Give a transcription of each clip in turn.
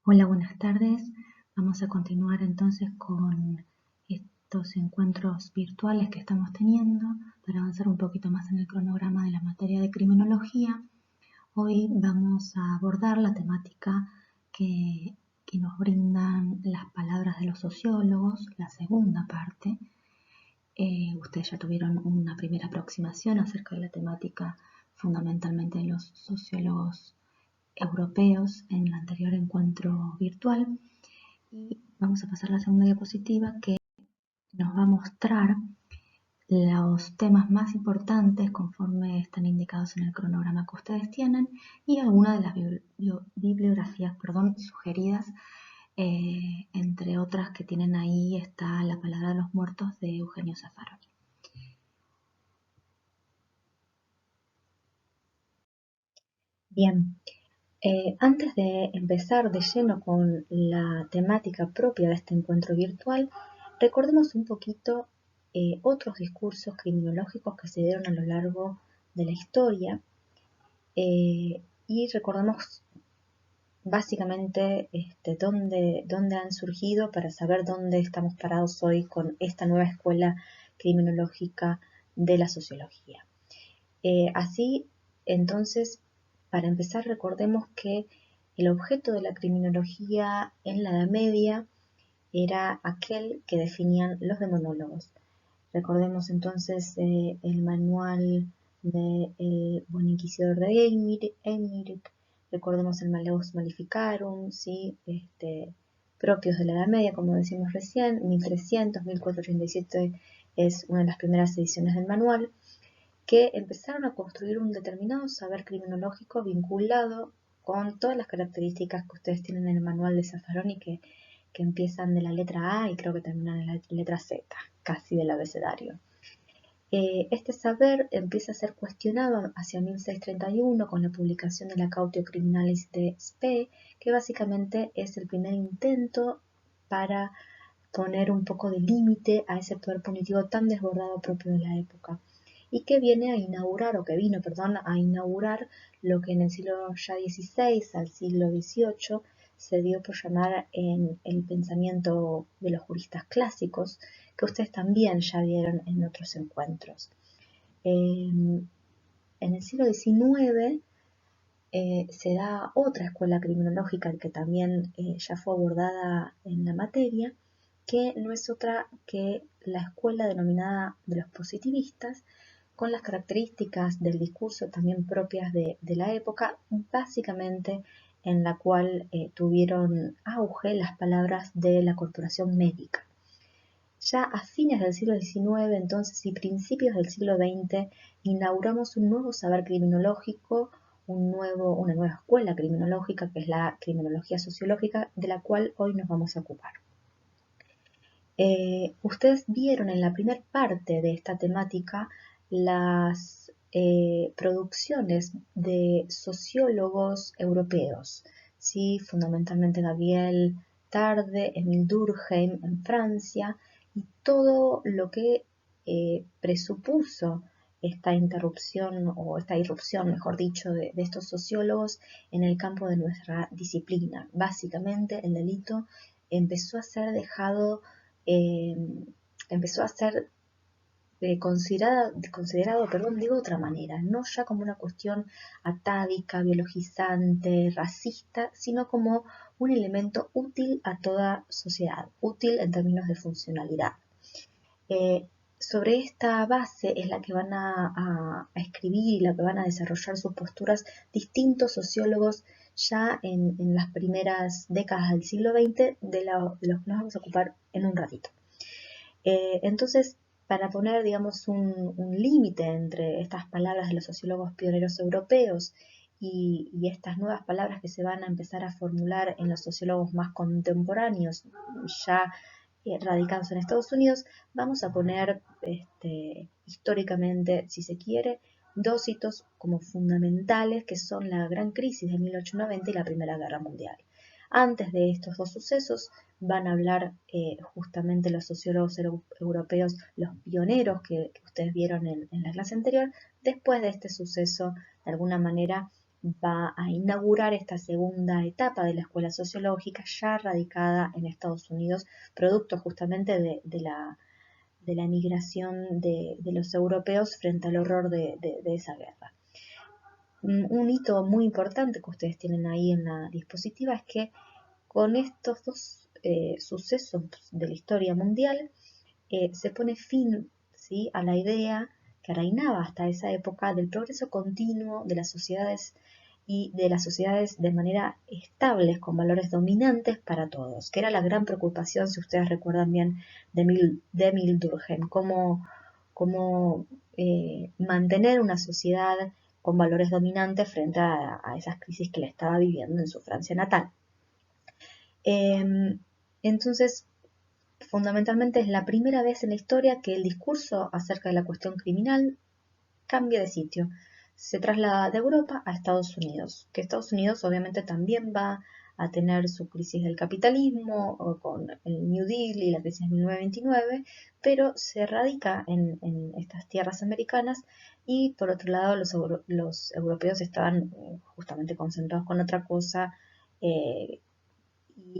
Hola, buenas tardes. Vamos a continuar entonces con estos encuentros virtuales que estamos teniendo para avanzar un poquito más en el cronograma de la materia de criminología. Hoy vamos a abordar la temática que nos brindan las palabras de los sociólogos, la segunda parte. Ustedes ya tuvieron una primera aproximación acerca de la temática fundamentalmente de los sociólogos europeos en el anterior encuentro virtual y vamos a pasar a la segunda diapositiva que nos va a mostrar los temas más importantes conforme están indicados en el cronograma que ustedes tienen y algunas de las bibliografías sugeridas, entre otras que tienen ahí está La palabra de los muertos de Eugenio Zaffaroni. Bien, antes de empezar de lleno con la temática propia de este encuentro virtual, recordemos un poquito otros discursos criminológicos que se dieron a lo largo de la historia y recordemos básicamente dónde han surgido para saber dónde estamos parados hoy con esta nueva escuela criminológica de la sociología. Así, entonces, para empezar, recordemos que el objeto de la criminología en la Edad Media era aquel que definían los demonólogos. Recordemos entonces el manual del Buen Inquisidor de Emmerich, recordemos el Malleus Maleficarum, ¿sí? Propios de la Edad Media, como decimos recién, 1300, 1487 es una de las primeras ediciones del manual, que empezaron a construir un determinado saber criminológico vinculado con todas las características que ustedes tienen en el manual de Zaffaroni que empiezan de la letra A y creo que terminan en la letra Z, casi del abecedario. Este saber empieza a ser cuestionado hacia 1631 con la publicación de la Cautio Criminalis de Spee, que básicamente es el primer intento para poner un poco de límite a ese poder punitivo tan desbordado propio de la época y que viene a inaugurar, o que vino, perdón, a inaugurar lo que en el siglo ya XVI al siglo XVIII se dio por llamar en el pensamiento de los juristas clásicos, que ustedes también ya vieron en otros encuentros. En el siglo XIX se da otra escuela criminológica que también ya fue abordada en la materia, que no es otra que la escuela denominada de los positivistas, con las características del discurso también propias de la época, básicamente en la cual tuvieron auge las palabras de la corporación médica. Ya a fines del siglo XIX entonces y principios del siglo XX inauguramos un nuevo saber criminológico, una nueva escuela criminológica que es la criminología sociológica, de la cual hoy nos vamos a ocupar. Ustedes vieron en la primera parte de esta temática las producciones de sociólogos europeos, ¿sí? Fundamentalmente Gabriel Tarde, Émile Durkheim en Francia, y todo lo que presupuso esta interrupción o esta irrupción, mejor dicho, de estos sociólogos en el campo de nuestra disciplina. Básicamente el delito empezó a ser dejado eh, empezó a ser considerado, digo de otra manera, no ya como una cuestión atávica, biologizante, racista, sino como un elemento útil a toda sociedad, útil en términos de funcionalidad. Sobre esta base es la que van a escribir y la que van a desarrollar sus posturas distintos sociólogos ya en las primeras décadas del siglo XX, de los que nos vamos a ocupar en un ratito. Entonces, para poner, digamos, un límite entre estas palabras de los sociólogos pioneros europeos y estas nuevas palabras que se van a empezar a formular en los sociólogos más contemporáneos, ya radicados en Estados Unidos, vamos a poner históricamente, si se quiere, dos hitos como fundamentales que son la Gran Crisis de 1890 y la Primera Guerra Mundial. Antes de estos dos sucesos van a hablar justamente los sociólogos europeos, los pioneros que ustedes vieron en la clase anterior. Después de este suceso, de alguna manera, va a inaugurar esta segunda etapa de la escuela sociológica ya radicada en Estados Unidos, producto justamente de la migración de los europeos frente al horror de esa guerra. Un hito muy importante que ustedes tienen ahí en la dispositiva es que con estos dos sucesos de la historia mundial se pone fin, ¿sí?, a la idea que reinaba hasta esa época del progreso continuo de las sociedades y de las sociedades de manera estables, con valores dominantes para todos, que era la gran preocupación, si ustedes recuerdan bien, de Emil Durkheim, cómo mantener una sociedad con valores dominantes frente a esas crisis que le estaba viviendo en su Francia natal. Entonces, fundamentalmente es la primera vez en la historia que el discurso acerca de la cuestión criminal cambia de sitio. Se traslada de Europa a Estados Unidos, que Estados Unidos obviamente también va a tener su crisis del capitalismo con el New Deal y la crisis de 1929, pero se radica en estas tierras americanas y por otro lado los europeos estaban justamente concentrados con otra cosa y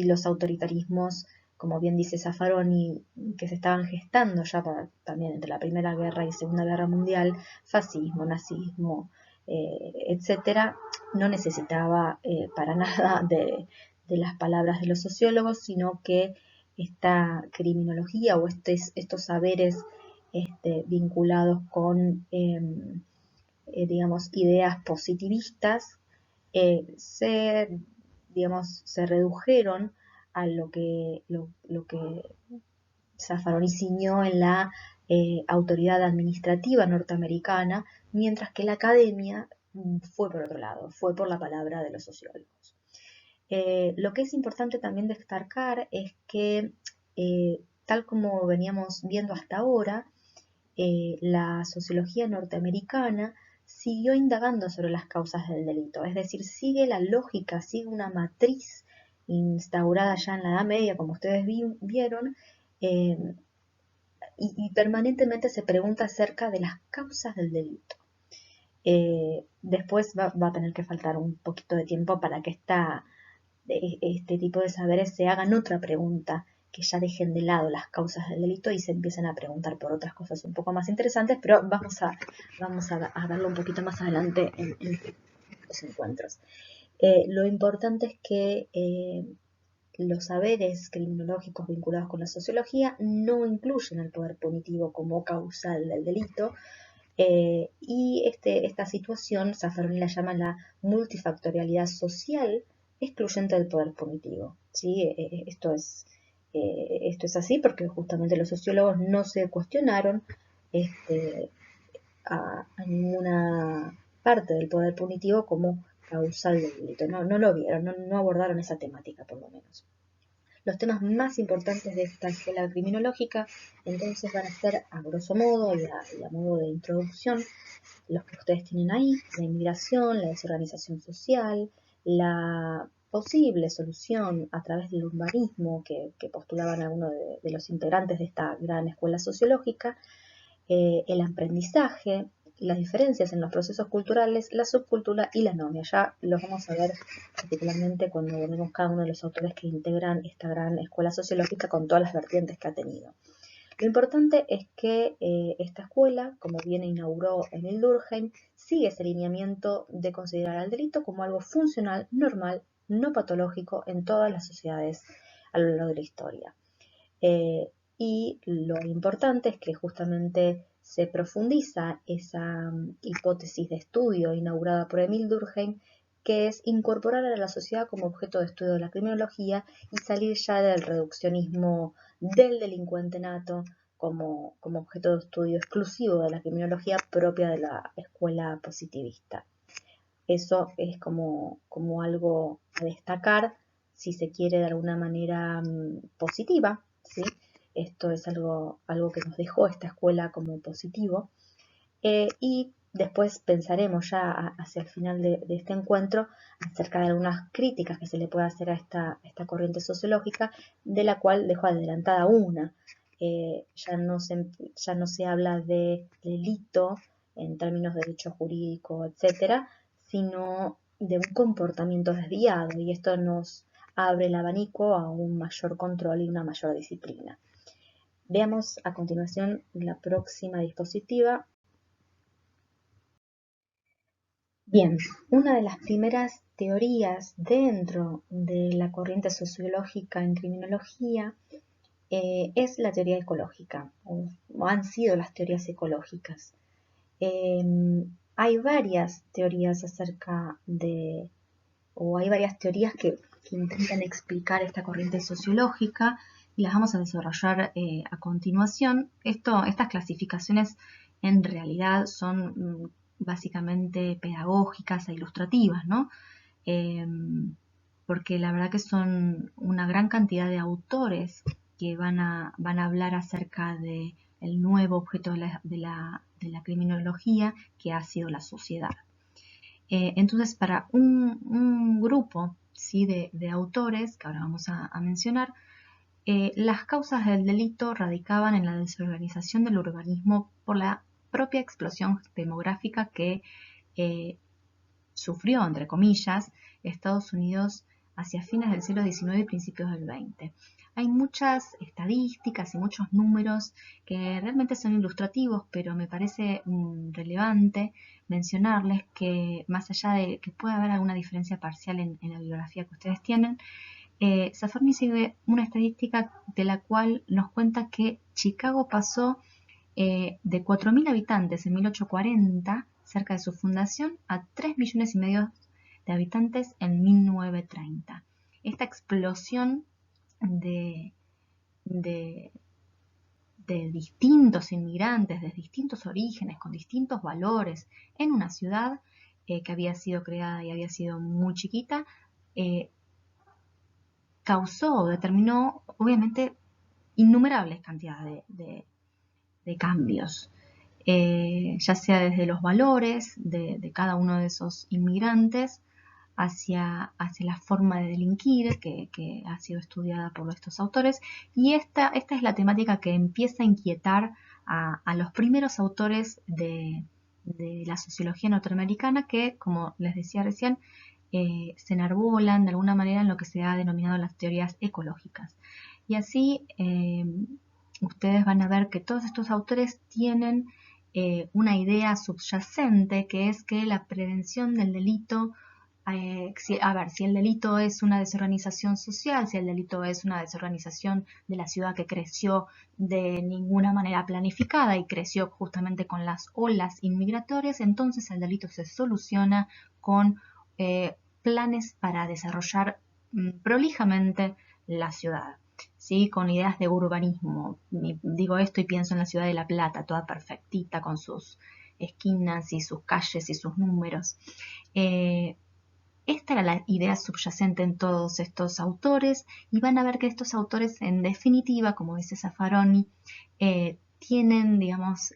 los autoritarismos, como bien dice Zaffaroni, que se estaban gestando ya también entre la Primera Guerra y Segunda Guerra Mundial, fascismo, nazismo, etcétera, no necesitaba para nada de las palabras de los sociólogos, sino que esta criminología o estos saberes vinculados con, digamos, ideas positivistas, se redujeron a lo que Zaffaroni ciñó en la autoridad administrativa norteamericana, mientras que la academia fue por otro lado, fue por la palabra de los sociólogos. Lo que es importante también destacar es que, tal como veníamos viendo hasta ahora, la sociología norteamericana siguió indagando sobre las causas del delito, es decir, sigue la lógica, sigue una matriz instaurada ya en la Edad Media, como ustedes vieron, eh, y permanentemente se pregunta acerca de las causas del delito. Después va a tener que faltar un poquito de tiempo para que este tipo de saberes se hagan otra pregunta, que ya dejen de lado las causas del delito y se empiecen a preguntar por otras cosas un poco más interesantes, pero vamos a verlo un poquito más adelante en los encuentros. Lo importante es que los saberes criminológicos vinculados con la sociología no incluyen al poder punitivo como causal del delito, y esta situación Zaffaroni la llama la multifactorialidad social excluyente del poder punitivo, ¿sí? Esto es así porque justamente los sociólogos no se cuestionaron a ninguna parte del poder punitivo como causal del delito, no lo vieron, no abordaron esa temática por lo menos. Los temas más importantes de esta escuela criminológica entonces van a ser, a grosso modo y a modo de introducción, los que ustedes tienen ahí: la inmigración, la desorganización social, la posible solución a través del urbanismo que postulaban algunos de los integrantes de esta gran escuela sociológica, el aprendizaje, las diferencias en los procesos culturales, la subcultura y la anomia. Ya los vamos a ver particularmente cuando vemos cada uno de los autores que integran esta gran escuela sociológica con todas las vertientes que ha tenido. Lo importante es que esta escuela, como bien inauguró Emil Durkheim, sigue ese lineamiento de considerar al delito como algo funcional, normal, no patológico en todas las sociedades a lo largo de la historia. Y lo importante es que justamente se profundiza esa hipótesis de estudio inaugurada por Emil Durkheim, que es incorporar a la sociedad como objeto de estudio de la criminología y salir ya del reduccionismo del delincuente nato como objeto de estudio exclusivo de la criminología propia de la escuela positivista. Eso es como algo a destacar, si se quiere, de alguna manera positiva, ¿sí? Esto es algo que nos dejó esta escuela como positivo. Y después pensaremos ya hacia el final de este encuentro acerca de algunas críticas que se le puede hacer a esta corriente sociológica, de la cual dejo adelantada una. Ya no se habla de delito en términos de derecho jurídico, etcétera, sino de un comportamiento desviado, y esto nos abre el abanico a un mayor control y una mayor disciplina. Veamos a continuación la próxima diapositiva. Bien, una de las primeras teorías dentro de la corriente sociológica en criminología es la teoría ecológica, o han sido las teorías ecológicas. Hay varias teorías hay varias teorías que intentan explicar esta corriente sociológica y las vamos a desarrollar a continuación. Estas clasificaciones en realidad son básicamente pedagógicas e ilustrativas, ¿no? Porque la verdad que son una gran cantidad de autores que van a hablar acerca de el nuevo objeto de la criminología, que ha sido la sociedad. Entonces, para un grupo, ¿sí?, de autores, que ahora vamos a mencionar, las causas del delito radicaban en la desorganización del urbanismo por la propia explosión demográfica que sufrió, entre comillas, Estados Unidos hacia fines del siglo XIX y principios del XX. Hay muchas estadísticas y muchos números que realmente son ilustrativos, pero me parece relevante mencionarles que, más allá de que pueda haber alguna diferencia parcial en la bibliografía que ustedes tienen, Zaffaroni sigue una estadística de la cual nos cuenta que Chicago pasó de 4.000 habitantes en 1840, cerca de su fundación, a 3,5 millones de habitantes en 1930. Esta explosión de distintos inmigrantes, de distintos orígenes, con distintos valores, en una ciudad que había sido creada y había sido muy chiquita, determinó obviamente innumerables cantidades de cambios, ya sea desde los valores de cada uno de esos inmigrantes hacia la forma de delinquir que ha sido estudiada por estos autores. Y esta es la temática que empieza a inquietar a los primeros autores de la sociología norteamericana, que, como les decía recién, se enarbolan de alguna manera en lo que se ha denominado las teorías ecológicas. Y así ustedes van a ver que todos estos autores tienen una idea subyacente, que es que la prevención del delito, si el delito es una desorganización social, si el delito es una desorganización de la ciudad que creció de ninguna manera planificada y creció justamente con las olas inmigratorias, entonces el delito se soluciona con planes para desarrollar prolijamente la ciudad, ¿sí?, con ideas de urbanismo. Digo esto y pienso en la ciudad de La Plata, toda perfectita, con sus esquinas y sus calles y sus números. Esta era la idea subyacente en todos estos autores, y van a ver que estos autores, en definitiva, como dice Zaffaroni, tienen, digamos,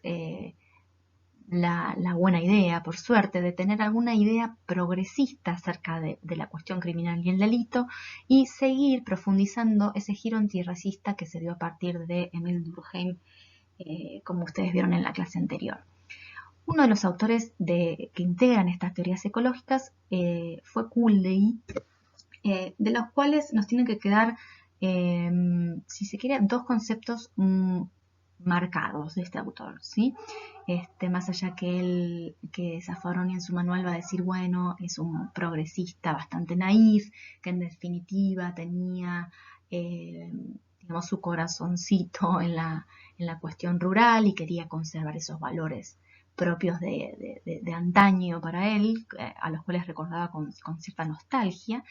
la buena idea, por suerte, de tener alguna idea progresista acerca de la cuestión criminal y el delito, y seguir profundizando ese giro antirracista que se dio a partir de Emile Durkheim, como ustedes vieron en la clase anterior. Uno de los autores que integran estas teorías ecológicas fue Kuldey, de los cuales nos tienen que quedar, si se quiere, dos conceptos marcados de este autor, ¿sí? Más allá que Zaffaroni en su manual va a decir, bueno, es un progresista bastante naif, que en definitiva tenía, digamos, su corazoncito en la cuestión rural y quería conservar esos valores propios de antaño para él, a los cuales recordaba con cierta nostalgia.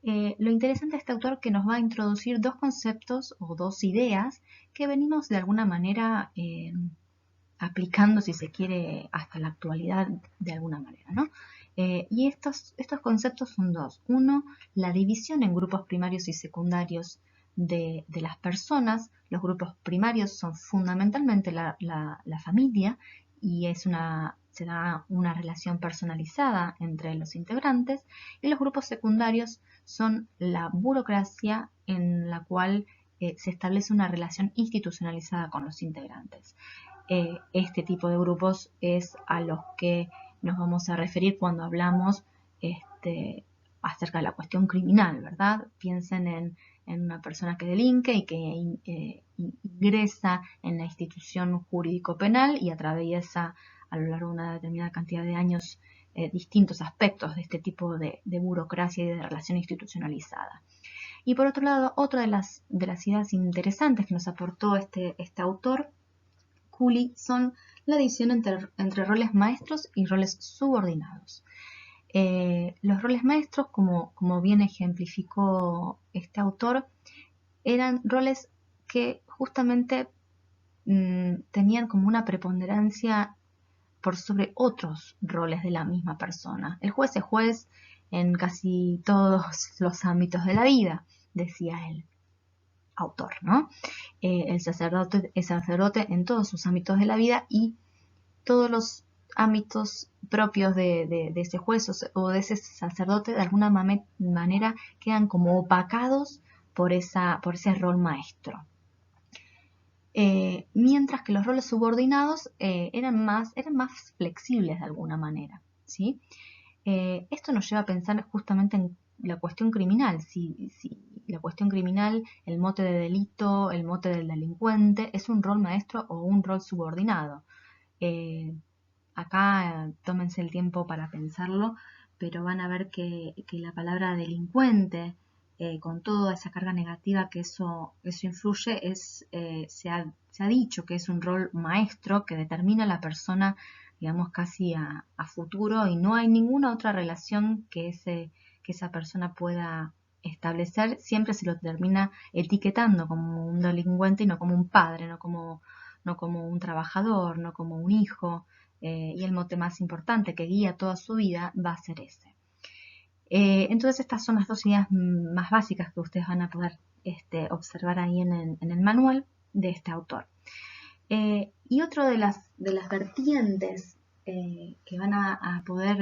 Lo interesante de este autor, que nos va a introducir dos conceptos o dos ideas que venimos de alguna manera aplicando, si se quiere, hasta la actualidad de alguna manera, ¿no? Y estos conceptos son dos. Uno, la división en grupos primarios y secundarios de las personas. Los grupos primarios son fundamentalmente la familia, y se da una relación personalizada entre los integrantes, y los grupos secundarios son la burocracia, en la cual se establece una relación institucionalizada con los integrantes. Este tipo de grupos es a los que nos vamos a referir cuando hablamos acerca de la cuestión criminal, ¿verdad? Piensen en una persona que delinque y que ingresa en la institución jurídico-penal y atraviesa a lo largo de una determinada cantidad de años distintos aspectos de este tipo de burocracia y de relación institucionalizada. Y por otro lado, otra de las ideas interesantes que nos aportó este autor, Cooley, son la división entre roles maestros y roles subordinados. Los roles maestros, como bien ejemplificó este autor, eran roles que justamente tenían como una preponderancia por sobre otros roles de la misma persona. El juez es juez en casi todos los ámbitos de la vida, decía el autor, ¿no? El sacerdote es sacerdote en todos sus ámbitos de la vida y todos los ámbitos propios de ese juez o de ese sacerdote de alguna manera quedan como opacados por ese rol maestro. Mientras que los roles subordinados eran más flexibles de alguna manera, ¿sí? Esto nos lleva a pensar justamente en la cuestión criminal, si la cuestión criminal, el mote de delito, el mote del delincuente, es un rol maestro o un rol subordinado. Acá tómense el tiempo para pensarlo, pero van a ver que la palabra delincuente, con toda esa carga negativa que eso influye, se ha dicho que es un rol maestro que determina a la persona, digamos, casi a futuro, y no hay ninguna otra relación que esa persona pueda establecer. Siempre se lo termina etiquetando como un delincuente y no como un padre, no como un trabajador, no como un hijo. Y el mote más importante que guía toda su vida va a ser ese. Entonces estas son las dos ideas más básicas que ustedes van a poder observar ahí en el manual de este autor. Y otro de las vertientes que van a poder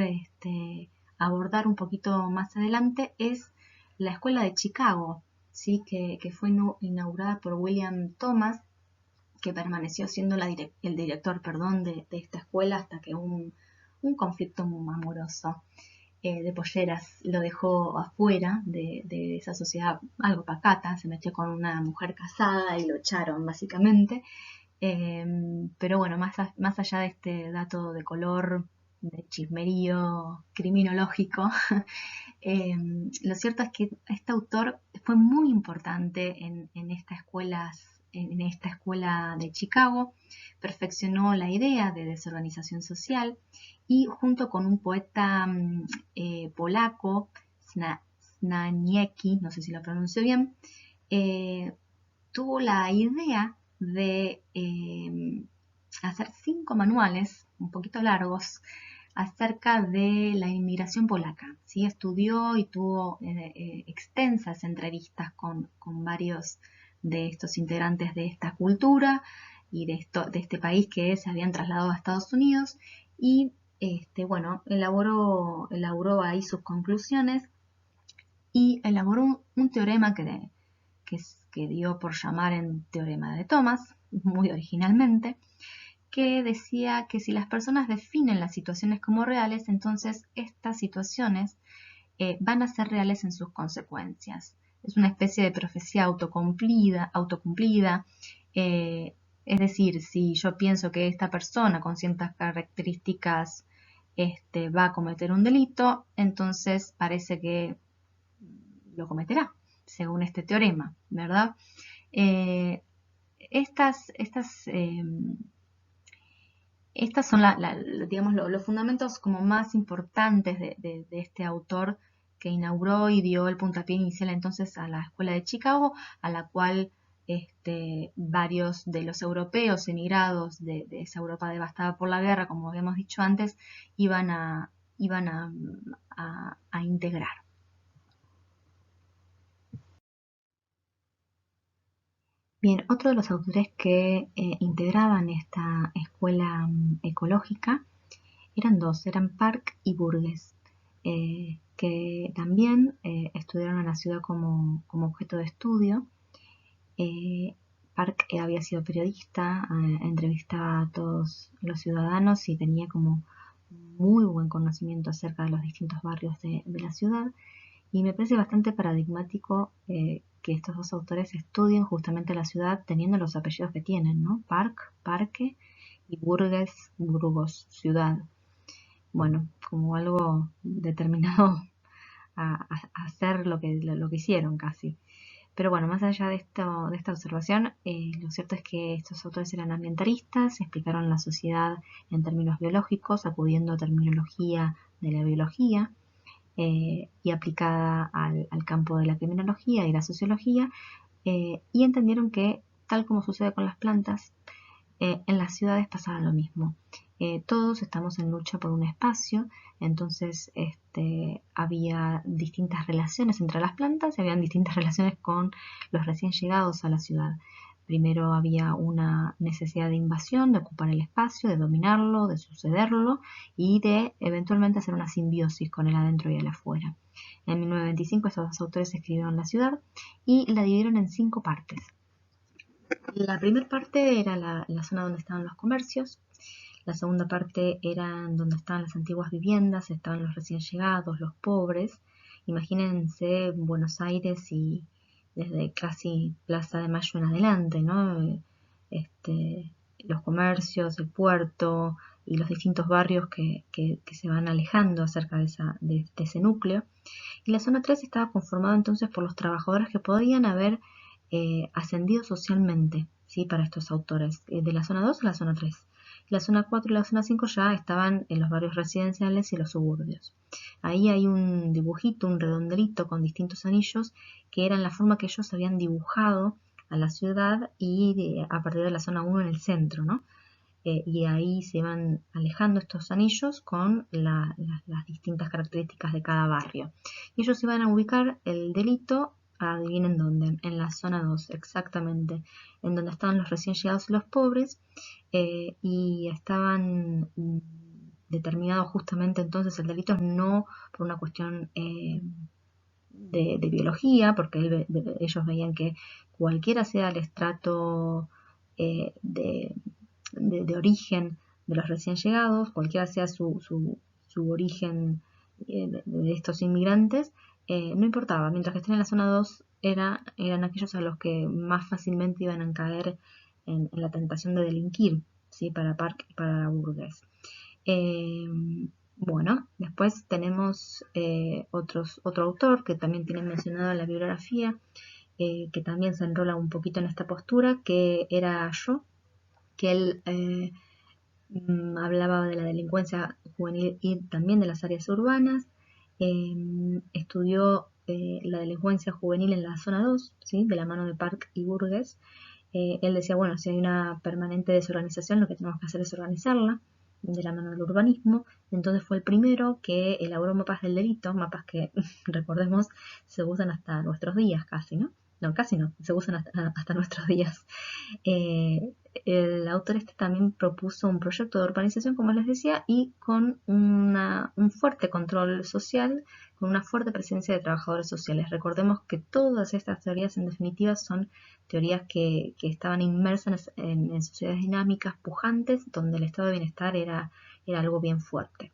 abordar un poquito más adelante es la Escuela de Chicago, ¿sí? que fue inaugurada por William Thomas, que permaneció siendo el director de esta escuela hasta que un conflicto amoroso de polleras lo dejó afuera de esa sociedad algo pacata. Se metió con una mujer casada y lo echaron básicamente. Pero bueno, más allá de este dato de color, de chismerío criminológico, lo cierto es que este autor fue muy importante en esta escuela de Chicago. Perfeccionó la idea de desorganización social y junto con un poeta polaco, Znaniecki, no sé si lo pronuncio bien, tuvo la idea de hacer 5 manuales un poquito largos acerca de la inmigración polaca. ¿Sí? Estudió y tuvo extensas entrevistas con varios de estos integrantes de esta cultura y de este país que se habían trasladado a Estados Unidos, y elaboró ahí sus conclusiones y elaboró un teorema que dio por llamar en Teorema de Thomas, muy originalmente, que decía que si las personas definen las situaciones como reales, entonces estas situaciones van a ser reales en sus consecuencias. Es una especie de profecía autocumplida. Es decir, si yo pienso que esta persona con ciertas características va a cometer un delito, entonces parece que lo cometerá, según este teorema, ¿verdad? Estas son digamos, los fundamentos como más importantes de este autor, que inauguró y dio el puntapié inicial entonces a la Escuela de Chicago, a la cual varios de los europeos emigrados de esa Europa devastada por la guerra, como habíamos dicho antes, iban a integrar. Bien, otro de los autores que integraban esta escuela ecológica eran dos, eran Park y Burgess, que también estudiaron a la ciudad como objeto de estudio. Park había sido periodista, entrevistaba a todos los ciudadanos y tenía como muy buen conocimiento acerca de los distintos barrios de la ciudad, y me parece bastante paradigmático que estos dos autores estudien justamente la ciudad teniendo los apellidos que tienen, ¿no? Park, parque, y Burgues, Burgos, ciudad. Bueno, como algo determinado a hacer lo que hicieron casi. Pero bueno, más allá de esta observación, lo cierto es que estos autores eran ambientalistas, explicaron la sociedad en términos biológicos, acudiendo a terminología de la biología y aplicada al campo de la criminología y la sociología, y entendieron que, tal como sucede con las plantas, en las ciudades pasaba lo mismo. Todos estamos en lucha por un espacio, entonces había distintas relaciones entre las plantas y habían distintas relaciones con los recién llegados a la ciudad. Primero había una necesidad de invasión, de ocupar el espacio, de dominarlo, de sucederlo y de eventualmente hacer una simbiosis con el adentro y el afuera. En 1925 estos dos autores escribieron La ciudad y la dividieron en 5 partes. La primera parte era la zona donde estaban los comercios, la segunda parte era donde estaban las antiguas viviendas, estaban los recién llegados, los pobres. Imagínense Buenos Aires y desde casi Plaza de Mayo en adelante, ¿no? Los comercios, el puerto y los distintos barrios que se van alejando acerca de ese núcleo. Y la zona 3 estaba conformada entonces por los trabajadores que podían haber ascendido socialmente, ¿sí? Para estos autores, de la zona 2 a la zona 3. La zona 4 y la zona 5 ya estaban en los barrios residenciales y los suburbios. Ahí hay un dibujito, un redondelito con distintos anillos que eran la forma que ellos habían dibujado a la ciudad y a partir de la zona 1 en el centro, ¿no? Y ahí se van alejando estos anillos con las distintas características de cada barrio. Y ellos se van a ubicar el delito, adivinen dónde, en la zona 2, exactamente, en donde estaban los recién llegados y los pobres, y estaban determinados justamente entonces el delito no por una cuestión de biología, porque ellos veían que cualquiera sea el estrato de origen de los recién llegados, cualquiera sea su origen de estos inmigrantes, no importaba, mientras que estén en la zona 2 eran aquellos a los que más fácilmente iban a caer en la tentación de delinquir, ¿sí? Para Park y para Burgues. Eh, bueno, después tenemos otro autor que también tiene mencionado en la bibliografía, que también se enrola un poquito en esta postura, que era yo, que él hablaba de la delincuencia juvenil y también de las áreas urbanas. Estudió la delincuencia juvenil en la zona 2, ¿sí? De la mano de Park y Burgues. Él decía, bueno, si hay una permanente desorganización, lo que tenemos que hacer es organizarla de la mano del urbanismo. Entonces fue el primero que elaboró mapas del delito, mapas que, recordemos, se usan hasta nuestros días casi, ¿no? No, casi no, se usan hasta nuestros días. El autor también propuso un proyecto de urbanización, como les decía, y con un fuerte control social, con una fuerte presencia de trabajadores sociales. Recordemos que todas estas teorías, en definitiva, son teorías que estaban inmersas en sociedades dinámicas, pujantes, donde el estado de bienestar era algo bien fuerte.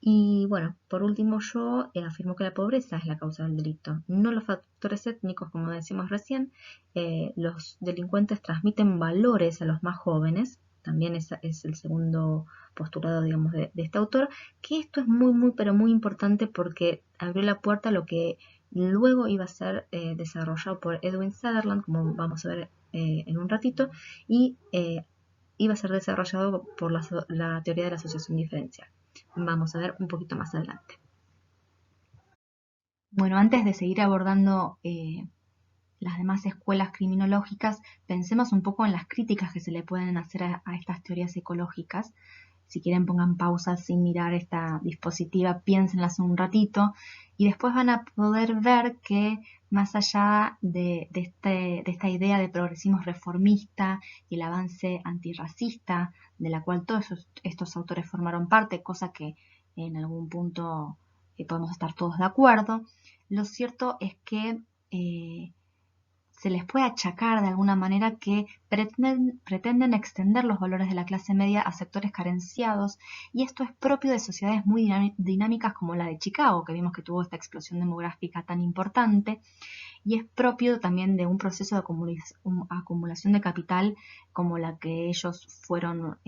Y bueno, por último yo afirmo que la pobreza es la causa del delito, no los factores étnicos, como decimos recién. Los delincuentes transmiten valores a los más jóvenes, también es el segundo postulado, digamos, de este autor, que esto es muy, pero muy importante porque abrió la puerta a lo que luego iba a ser desarrollado por Edwin Sutherland, como vamos a ver en un ratito, y iba a ser desarrollado por la teoría de la asociación diferencial. Vamos a ver un poquito más adelante. Bueno, antes de seguir abordando las demás escuelas criminológicas, pensemos un poco en las críticas que se le pueden hacer a estas teorías ecológicas. Si quieren, pongan pausa sin mirar esta dispositiva, piénsenlas un ratito y después van a poder ver que más allá de esta idea de progresismo reformista y el avance antirracista, de la cual todos estos autores formaron parte, cosa que en algún punto podemos estar todos de acuerdo, lo cierto es que se les puede achacar de alguna manera que pretenden extender los valores de la clase media a sectores carenciados, y esto es propio de sociedades muy dinámicas como la de Chicago, que vimos que tuvo esta explosión demográfica tan importante, y es propio también de un proceso de acumulación de capital como la que ellos fueron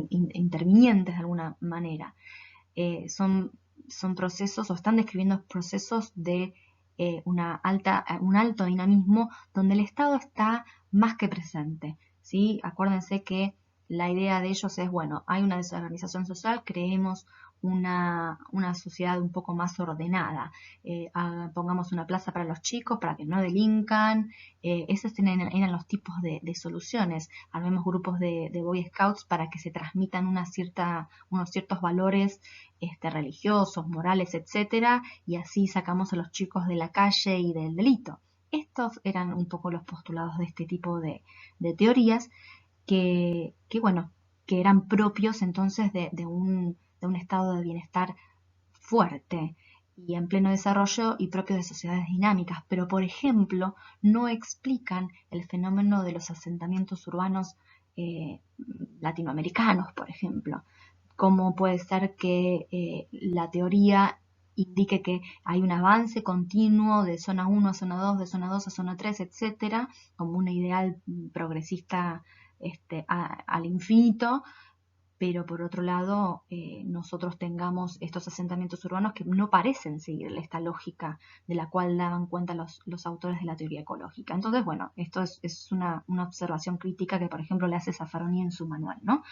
intervinientes de alguna manera. Son procesos, o están describiendo procesos de un alto dinamismo donde el Estado está más que presente, ¿sí? Acuérdense que la idea de ellos es, bueno, hay una desorganización social, creemos una sociedad un poco más ordenada, pongamos una plaza para los chicos para que no delincan, esos eran los tipos de soluciones. Armemos grupos de Boy Scouts para que se transmitan unos ciertos valores religiosos, morales, etcétera, y así sacamos a los chicos de la calle y del delito. Estos eran un poco los postulados de este tipo de teorías bueno, que eran propios entonces de un estado de bienestar fuerte y en pleno desarrollo y propios de sociedades dinámicas, pero por ejemplo no explican el fenómeno de los asentamientos urbanos latinoamericanos, por ejemplo. Cómo puede ser que la teoría indique que hay un avance continuo de zona 1 a zona 2, de zona 2 a zona 3, etcétera, como una ideal progresista al infinito, pero por otro lado nosotros tengamos estos asentamientos urbanos que no parecen seguir esta lógica de la cual daban cuenta los autores de la teoría ecológica. Entonces, bueno, esto es una observación crítica que, por ejemplo, le hace Zaffaroni en su manual, ¿no?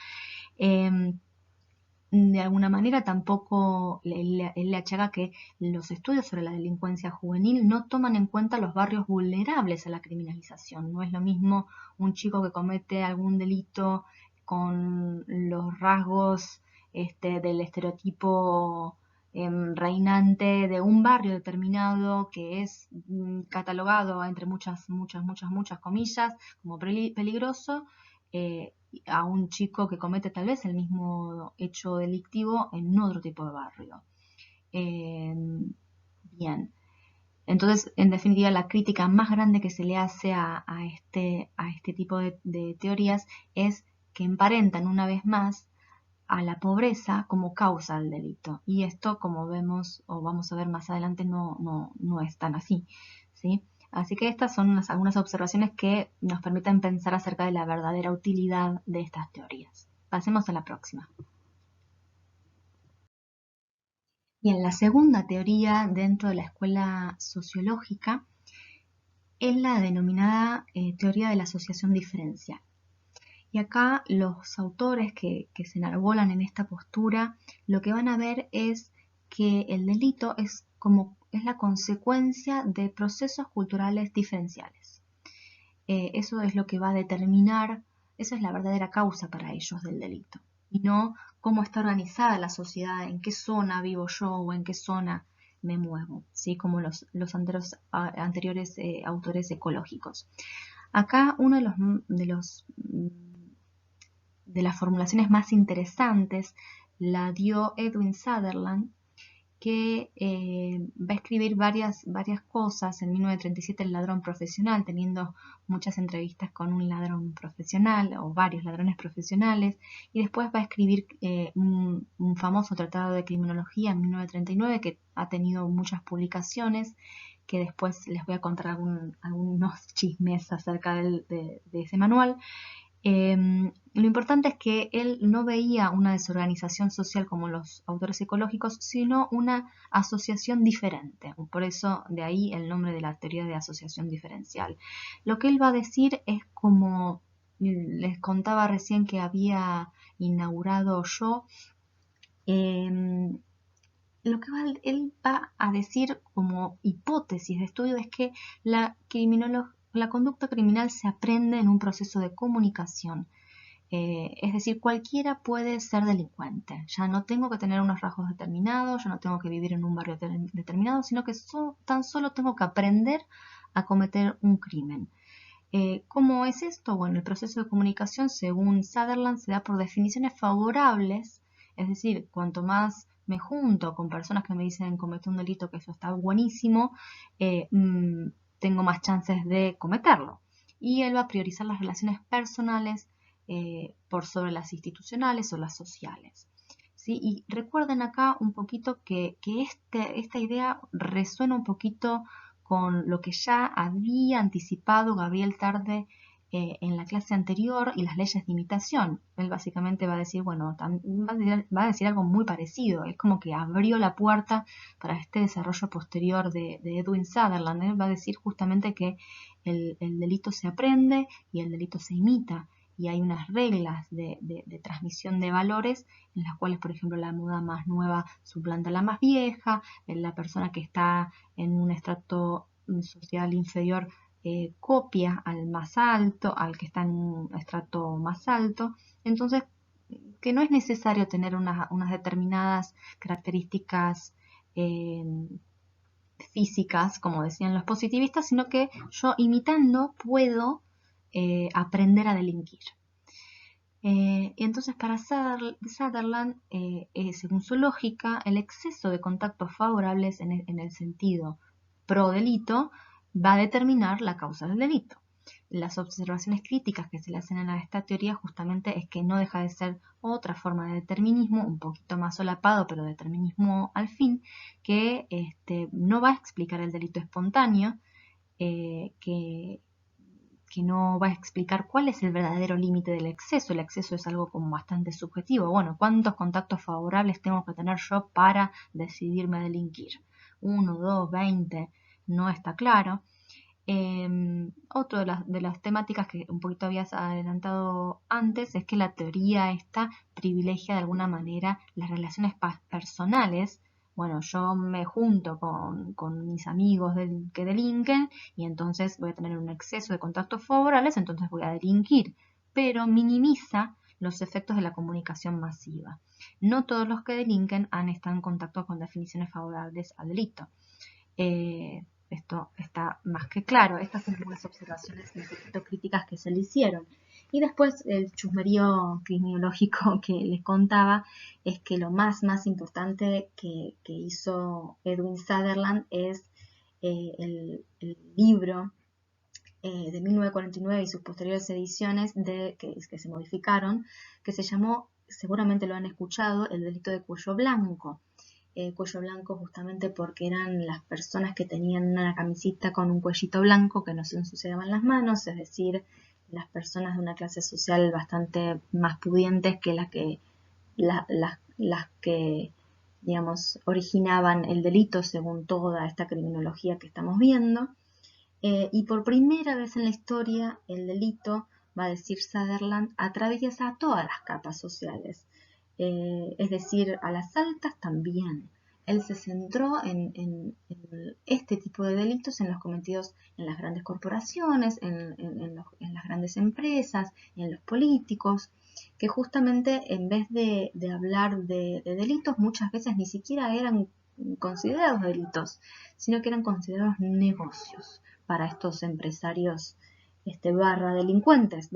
De alguna manera tampoco él le achaga que los estudios sobre la delincuencia juvenil no toman en cuenta los barrios vulnerables a la criminalización. No es lo mismo un chico que comete algún delito con los rasgos del estereotipo reinante de un barrio determinado que es catalogado entre muchas comillas como peligroso, a un chico que comete tal vez el mismo hecho delictivo en otro tipo de barrio. Bien. Entonces, en definitiva, la crítica más grande que se le hace a este tipo de teorías es que emparentan una vez más a la pobreza como causa del delito. Y esto, como vemos o vamos a ver más adelante, no es tan así, ¿sí? Así que estas son algunas observaciones que nos permiten pensar acerca de la verdadera utilidad de estas teorías. Pasemos a la próxima. Bien, la segunda teoría dentro de la escuela sociológica es la denominada teoría de la asociación diferencial. Y acá los autores que se enarbolan en esta postura lo que van a ver es que el delito es la consecuencia de procesos culturales diferenciales. Eso es lo que va a determinar, esa es la verdadera causa para ellos del delito, y no cómo está organizada la sociedad, en qué zona vivo yo o en qué zona me muevo, ¿sí? Como los anteriores autores ecológicos. Acá uno de las formulaciones más interesantes la dio Edwin Sutherland, que va a escribir varias cosas. En 1937 El ladrón profesional, teniendo muchas entrevistas con un ladrón profesional o varios ladrones profesionales, y después va a escribir un famoso tratado de criminología en 1939 que ha tenido muchas publicaciones, que después les voy a contar algunos chismes acerca de ese manual. Lo importante es que él no veía una desorganización social como los autores ecológicos, sino una asociación diferente. Por eso de ahí el nombre de la teoría de asociación diferencial. Lo que él va a decir es, como les contaba recién que había inaugurado yo, lo que él va a decir como hipótesis de estudio es que la conducta criminal se aprende en un proceso de comunicación. Es decir, cualquiera puede ser delincuente. Ya no tengo que tener unos rasgos determinados, ya no tengo que vivir en un barrio determinado, sino que tan solo tengo que aprender a cometer un crimen. ¿Cómo es esto? Bueno, el proceso de comunicación, según Sutherland, se da por definiciones favorables, es decir, cuanto más me junto con personas que me dicen cometer un delito, que eso está buenísimo, tengo más chances de cometerlo. Y él va a priorizar las relaciones personales por sobre las institucionales o las sociales. ¿Sí? Y recuerden acá un poquito que esta idea resuena un poquito con lo que ya había anticipado Gabriel Tarde en la clase anterior y las leyes de imitación. Él básicamente va a decir, bueno, va a decir algo muy parecido. Es como que abrió la puerta para este desarrollo posterior de Edwin Sutherland. Él va a decir justamente que el delito se aprende y el delito se imita. Y hay unas reglas de transmisión de valores en las cuales, por ejemplo, la moda más nueva suplanta a la más vieja, la persona que está en un estrato social inferior copia al más alto, al que está en un estrato más alto. Entonces, que no es necesario tener unas determinadas características físicas, como decían los positivistas, sino que yo imitando puedo aprender a delinquir. Entonces, para Sutherland, según su lógica, el exceso de contactos favorables en el sentido pro delito va a determinar la causa del delito. Las observaciones críticas que se le hacen a esta teoría justamente es que no deja de ser otra forma de determinismo, un poquito más solapado, pero determinismo al fin, que no va a explicar el delito espontáneo, que no va a explicar cuál es el verdadero límite del exceso. El exceso es algo como bastante subjetivo. Bueno, ¿cuántos contactos favorables tengo que tener yo para decidirme a delinquir? 1, 2, 20, no está claro. Otra de las temáticas que un poquito habías adelantado antes es que la teoría esta privilegia de alguna manera las relaciones personales. Bueno, yo me junto con mis amigos que delinquen y entonces voy a tener un exceso de contactos favorables, entonces voy a delinquir, pero minimiza los efectos de la comunicación masiva. No todos los que delinquen han estado en contacto con definiciones favorables al delito. Esto está más que claro. Estas son algunas observaciones un poquito críticas que se le hicieron. Y después el chusmerío criminológico que les contaba es que lo más importante que hizo Edwin Sutherland es el libro de 1949 y sus posteriores ediciones que se modificaron, que se llamó, seguramente lo han escuchado, El delito de cuello blanco. Cuello blanco justamente porque eran las personas que tenían una camisita con un cuellito blanco que no se ensuciaban las manos, es decir, las personas de una clase social bastante más pudientes que las que digamos, originaban el delito según toda esta criminología que estamos viendo. Y por primera vez en la historia el delito, va a decir Sutherland, atraviesa todas las capas sociales. Es decir, a las altas también. Él se centró en este tipo de delitos en los cometidos en las grandes corporaciones, en las grandes empresas, en los políticos, que justamente en vez de hablar de delitos, muchas veces ni siquiera eran considerados delitos, sino que eran considerados negocios para estos empresarios barra delincuentes,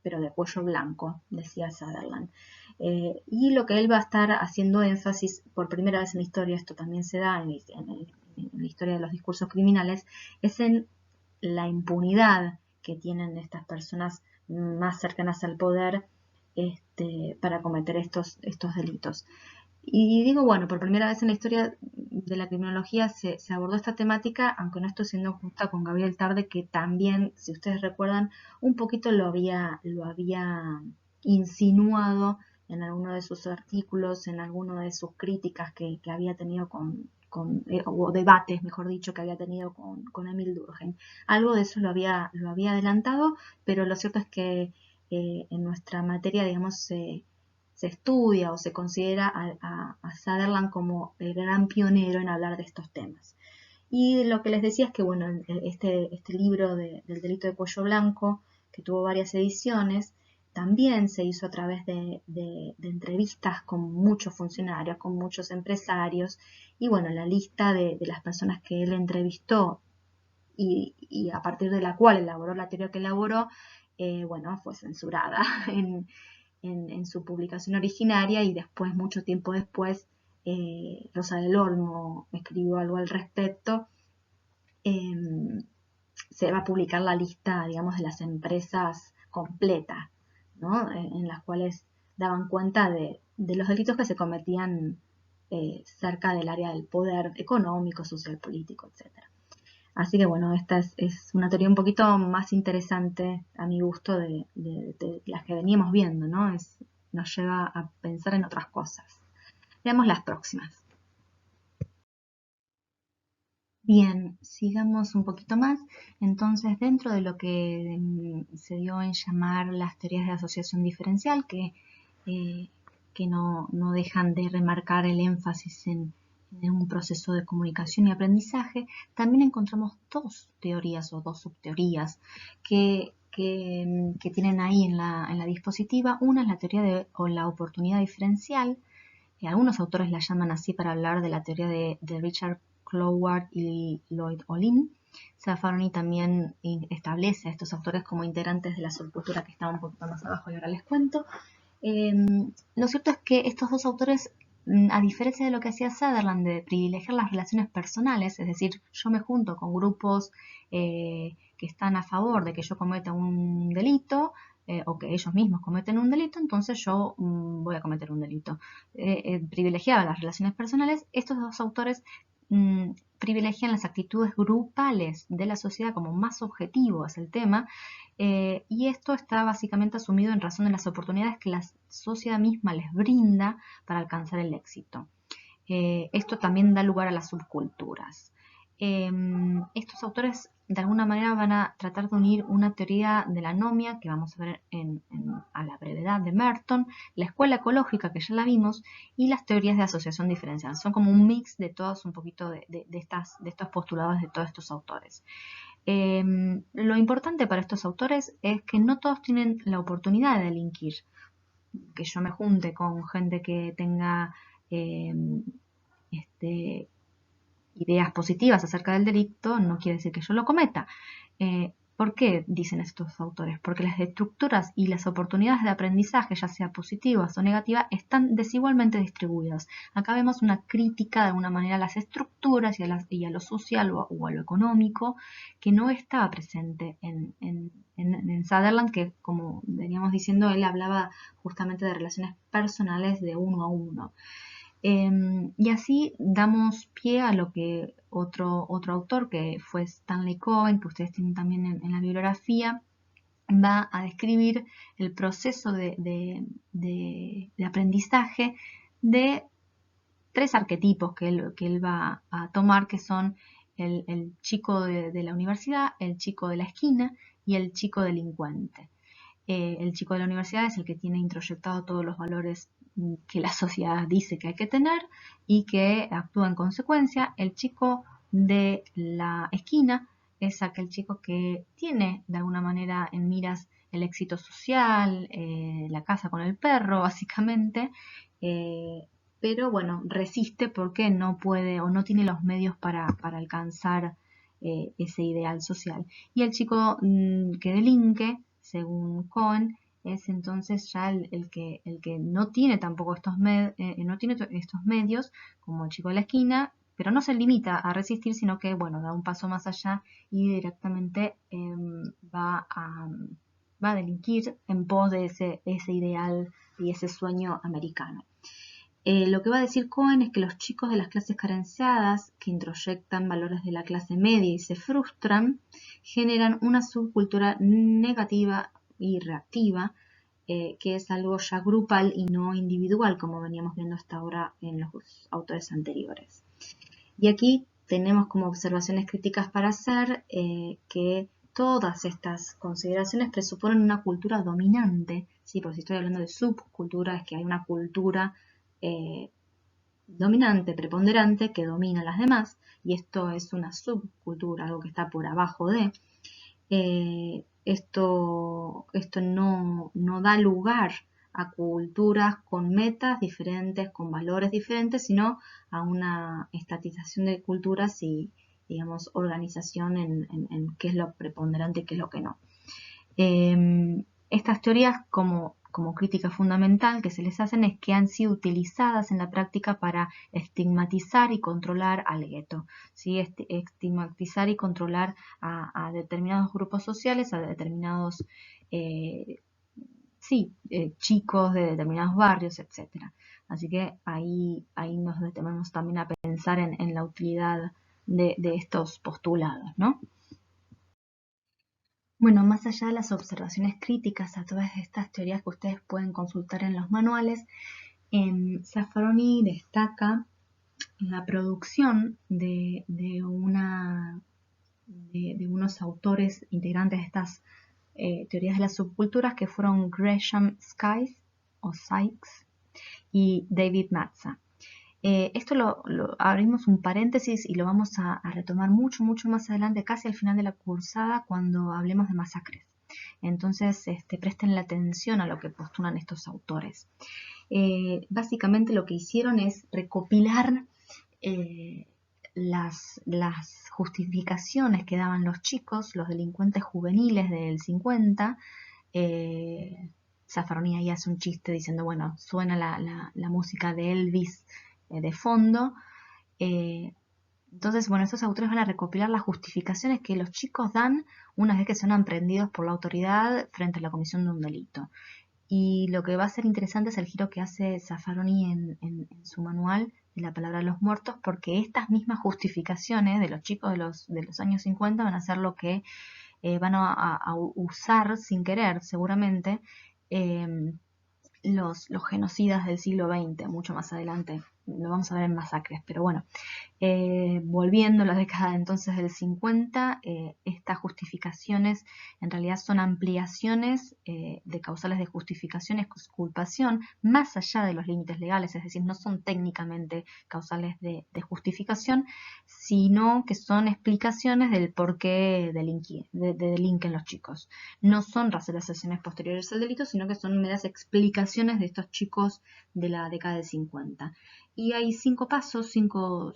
pero de cuello blanco, decía Sutherland. Y lo que él va a estar haciendo énfasis por primera vez en la historia, esto también se da en la historia de los discursos criminales, es en la impunidad que tienen estas personas más cercanas al poder para cometer estos delitos. Y digo, bueno, por primera vez en la historia de la criminología se abordó esta temática, aunque no estoy siendo justa con Gabriel Tarde, que también, si ustedes recuerdan, un poquito lo había insinuado en alguno de sus artículos, en alguno de sus críticas que había tenido o debates, mejor dicho, que había tenido con Emil Durkheim. Algo de eso lo había adelantado, pero lo cierto es que en nuestra materia, digamos, se estudia o se considera a Sutherland como el gran pionero en hablar de estos temas. Y lo que les decía es que, bueno, este libro del delito de cuello blanco, que tuvo varias ediciones, también se hizo a través de entrevistas con muchos funcionarios, con muchos empresarios, y bueno, la lista de las personas que él entrevistó y a partir de la cual elaboró la teoría que elaboró, bueno, fue censurada en su publicación originaria, y después, mucho tiempo después, Rosa del Olmo escribió algo al respecto. Se va a publicar la lista, digamos, de las empresas completa, ¿no? En las cuales daban cuenta de los delitos que se cometían cerca del área del poder económico, social, político, etcétera. Así que bueno, esta es una teoría un poquito más interesante a mi gusto de las que veníamos viendo, ¿no? Nos lleva a pensar en otras cosas. Veamos las próximas. Bien, sigamos un poquito más. Entonces, dentro de lo que se dio en llamar las teorías de asociación diferencial, eh, que no dejan de remarcar el énfasis en un proceso de comunicación y aprendizaje, también encontramos dos teorías o dos subteorías que tienen ahí en la dispositiva. Una es la teoría o la oportunidad diferencial. Algunos autores la llaman así para hablar de la teoría de Richard Cloward y Lloyd Olin. Zaffaroni también establece a estos autores como integrantes de la subcultura, que estaba un poquito más abajo y ahora les cuento. Lo cierto es que estos dos autores, a diferencia de lo que hacía Sutherland de privilegiar las relaciones personales, es decir, yo me junto con grupos que están a favor de que yo cometa un delito, o que ellos mismos cometen un delito, entonces yo voy a cometer un delito. Privilegiaba las relaciones personales. Estos dos autores privilegian las actitudes grupales de la sociedad como más objetivo es el tema, y esto está básicamente asumido en razón de las oportunidades que la sociedad misma les brinda para alcanzar el éxito. Esto también da lugar a las subculturas. Estos autores de alguna manera van a tratar de unir una teoría de la anomia, que vamos a ver a la brevedad, de Merton, la escuela ecológica, que ya la vimos, y las teorías de asociación diferencial. Son como un mix de todos, un poquito de estos postulados de todos estos autores. Lo importante para estos autores es que no todos tienen la oportunidad de delinquir. Que yo me junte con gente que tenga ideas positivas acerca del delito no quiere decir que yo lo cometa. ¿Por qué dicen estos autores? Porque las estructuras y las oportunidades de aprendizaje, ya sea positivas o negativas, están desigualmente distribuidas. Acá vemos una crítica de alguna manera a las estructuras y a lo social o a lo económico, que no estaba presente en Sutherland, que, como veníamos diciendo, él hablaba justamente de relaciones personales de uno a uno. Y así damos pie a lo que otro autor, que fue Stanley Cohen, que ustedes tienen también en la bibliografía, va a describir el proceso de aprendizaje de tres arquetipos que él va a tomar, que son el chico de la universidad, el chico de la esquina y el chico delincuente. El chico de la universidad es el que tiene introyectado todos los valores que la sociedad dice que hay que tener y que actúa en consecuencia. El chico de la esquina es aquel chico que tiene de alguna manera en miras el éxito social, la casa con el perro, básicamente, pero bueno, resiste porque no puede o no tiene los medios para alcanzar ese ideal social. Y el chico que delinque, según Cohen, es entonces ya el que no tiene tampoco no tiene estos medios, como el chico de la esquina, pero no se limita a resistir, sino que, bueno, da un paso más allá y directamente va a delinquir en pos de ese ideal y ese sueño americano. Lo que va a decir Cohen es que los chicos de las clases carenciadas, que introyectan valores de la clase media y se frustran, generan una subcultura negativa y reactiva, que es algo ya grupal y no individual, como veníamos viendo hasta ahora en los autores anteriores. Y aquí tenemos como observaciones críticas para hacer que todas estas consideraciones presuponen una cultura dominante, ¿sí? Porque si estoy hablando de subcultura, es que hay una cultura dominante, preponderante, que domina a las demás, y esto es una subcultura, algo que está por abajo de. Esto no da lugar a culturas con metas diferentes, con valores diferentes, sino a una estatización de culturas y, digamos, organización en qué es lo preponderante y qué es lo que no. Estas teorías, como como crítica fundamental que se les hacen es que han sido utilizadas en la práctica para estigmatizar y controlar al gueto, ¿sí? Estigmatizar y controlar a determinados grupos sociales, a determinados chicos de determinados barrios, etcétera. Así que ahí nos detenemos también a pensar en la utilidad de estos postulados, ¿no? Bueno, más allá de las observaciones críticas a todas estas teorías que ustedes pueden consultar en los manuales, Zaffaroni destaca la producción de unos autores integrantes de estas teorías de las subculturas que fueron Gresham Sykes y David Matza. Esto lo abrimos un paréntesis y lo vamos a retomar mucho más adelante, casi al final de la cursada, cuando hablemos de masacres. Entonces, presten la atención a lo que postulan estos autores. Básicamente lo que hicieron es recopilar las justificaciones que daban los chicos, los delincuentes juveniles del 50. Zaffaroni ahí hace un chiste diciendo, bueno, suena la música de Elvis de fondo. Entonces, bueno, estos autores van a recopilar las justificaciones que los chicos dan una vez que son aprehendidos por la autoridad frente a la comisión de un delito. Y lo que va a ser interesante es el giro que hace Zaffaroni en su manual de la palabra de los muertos, porque estas mismas justificaciones de los chicos de los años 50 van a ser lo que van a usar sin querer, seguramente, los genocidas del siglo XX, mucho más adelante. Lo vamos a ver en masacres, pero bueno. Volviendo a la década entonces del 50, estas justificaciones en realidad son ampliaciones de causales de justificación, exculpación, más allá de los límites legales, es decir, no son técnicamente causales de justificación, sino que son explicaciones del por qué delinquen los chicos. No son racionalizaciones posteriores al delito, sino que son meras explicaciones de estos chicos de la década del 50. Y hay 5 pasos, 5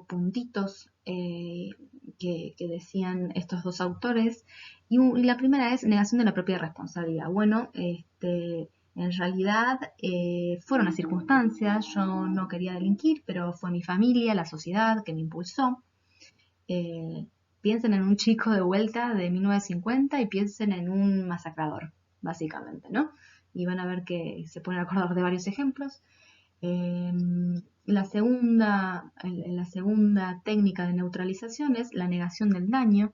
puntitos que decían estos dos autores. Y la primera es negación de la propia responsabilidad. Bueno, en realidad fueron las circunstancias, yo no quería delinquir, pero fue mi familia, la sociedad que me impulsó. Piensen en un chico de vuelta de 1950 y piensen en un masacrador, básicamente, ¿no? Y van a ver que se pueden acordar de varios ejemplos. La segunda técnica de neutralización es la negación del daño.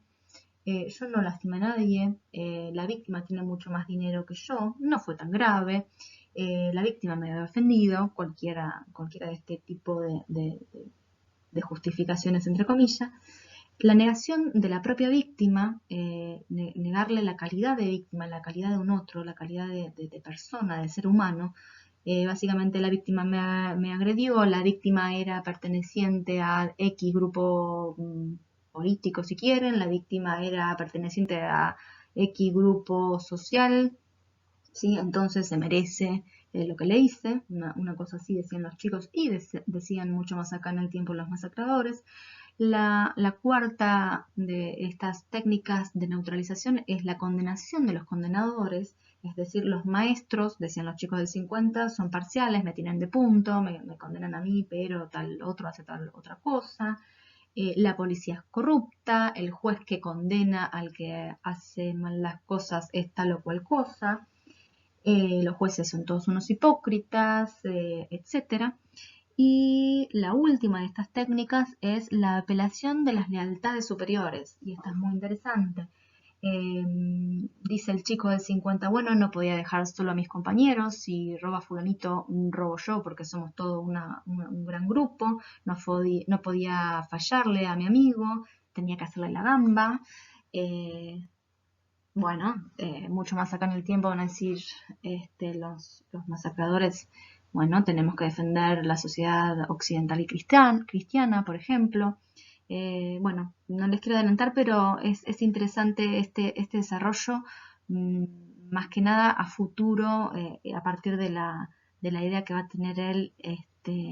Yo no lastimé a nadie, la víctima tiene mucho más dinero que yo, no fue tan grave, la víctima me había ofendido, cualquiera de este tipo de justificaciones entre comillas. La negación de la propia víctima, negarle la calidad de víctima, la calidad de un otro, la calidad de persona, de ser humano. Básicamente la víctima me agredió, la víctima era perteneciente a X grupo político si quieren, la víctima era perteneciente a X grupo social, ¿sí? Entonces se merece lo que le hice, una cosa así decían los chicos y decían mucho más acá en el tiempo los masacradores. La cuarta de estas técnicas de neutralización es la condenación de los condenadores, es decir, los maestros, decían los chicos del 50, son parciales, me tienen de punto, me condenan a mí, pero tal otro hace tal otra cosa. La policía es corrupta, el juez que condena al que hace mal las cosas es tal o cual cosa. Los jueces son todos unos hipócritas, etc. Y la última de estas técnicas es la apelación de las lealtades superiores, y esta es muy interesante. Dice el chico del 50, bueno, no podía dejar solo a mis compañeros, si roba fulanito, robo yo, porque somos todo un gran grupo, no podía fallarle a mi amigo, tenía que hacerle la gamba. Bueno, mucho más acá en el tiempo van a decir los masacradores, bueno, tenemos que defender la sociedad occidental y cristiana, por ejemplo. Bueno, no les quiero adelantar, pero es interesante este desarrollo, más que nada a futuro, a partir de la idea que va a tener él,